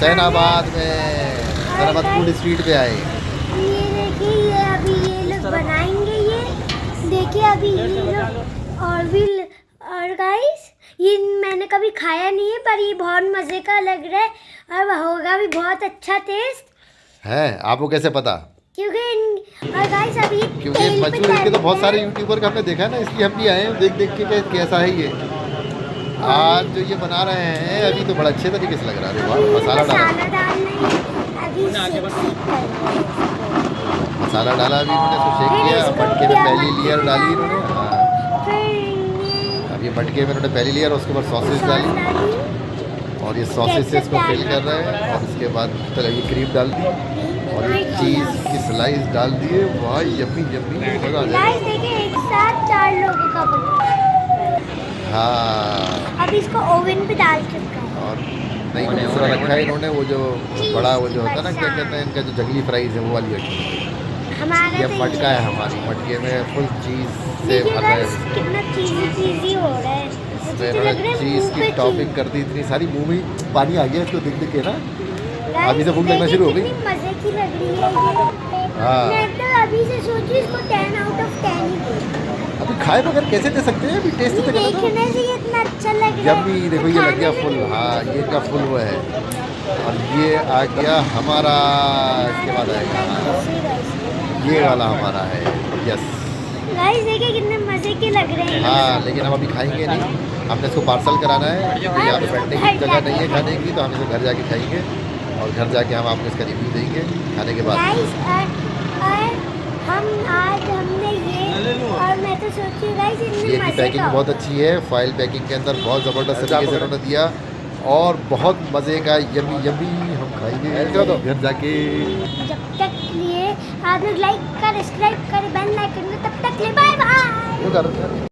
हुसैनाबाद में Hussainabad food street पे आए। ये देखिए, ये अभी ये लोग बनाएंगे। ये देखिए अभी ये लोग और गाइस, ये मैंने कभी खाया नहीं है, पर ये बहुत मज़े का लग रहा है और होगा भी बहुत अच्छा टेस्ट है। आपको कैसे पता? क्योंकि और गाइस अभी क्योंकि मशहूर इसके तो बहुत सारे यूट्यूबर का हमने देखा है ना, इसलिए हम भी आए हैं देख देख के कैसा है ये। आज जो ये बना रहे हैं अभी तो बड़ा अच्छे तरीके से लग रहा है। वाह, मसाला डाला, मसाला डाला अभी इन्होंने, इसको शेक किया, मटके में पहली लेयर डाली इन्होंने। हाँ, अब ये मटके में इन्होंने पहली लेयर, उसके बाद सॉसेज डाली और ये सॉसेज से इसको फिल कर रहे हैं और इसके बाद ये क्रीम डाल दी और ये चीज़ की स्लाइस डाल दिए। वाह यम्मी यम्मी, मजा आ जाएगा। देखिए एक साथ 4 लोगों का बनता है। हाँ, अब इसको ओवन पे डाल के और नहीं दूसरा रखा है इन्होंने, वो जो बड़ा वो जो होता है ना, क्या कहते हैं इनका, जो जंगली फ्राइज है वो वाली रखी है। हमारा ये तो मटका है हमारी, मटके में फुल चीज़ से भर रहे हैं। कितना चीज़ी हो रहा है। इसमें इन्होंने चीज़ की टॉपिंग कर दी इतनी सारी, मुंह में पानी आ गया इसको देख देख के ना। अभी से भूख लगना शुरू हो गई। मजे की लग रही है। हाँ, मैं तो अभी से सोचूं इसको 10 आउट ऑफ 10 ही दूं। अभी खाए बगैर कैसे दे सकते हैं? अभी टेस्ट तो करना था। देखने से ये इतना अच्छा लग रहा है। यम्मी, देखो ये लग गया फुल। हाँ, ये का फुल वो है और ये आ गया हमारा, इसके बाद आएगा ये वाला हमारा है। यस गाइस देखिए कितने मजे के लग रहे हैं। हाँ, लेकिन हम अभी खाएंगे नहीं, हमने इसको पार्सल कराना है क्योंकि यहाँ पे बैठने की जगह नहीं है खाने की, तो हम इसको घर जाके खाएंगे और घर जाके हम आपको इसका रिव्यू देंगे खाने के बाद। गाइस और हम आज हमने ये, और मैं तो सोच रही हूँ गाइस ये इतने की मजे पैकिंग का बहुत अच्छी है, फॉइल पैकिंग के अंदर बहुत ज़बरदस्त तरीके से उन्होंने दिया और बहुत मज़े का यम्मी यम्मी हम खाएंगे घर जाके। जब तक लिए आप लोग लाइक कर, सब्सक्राइब कर, बेल आइकन को, तब तक ले बाय बाय।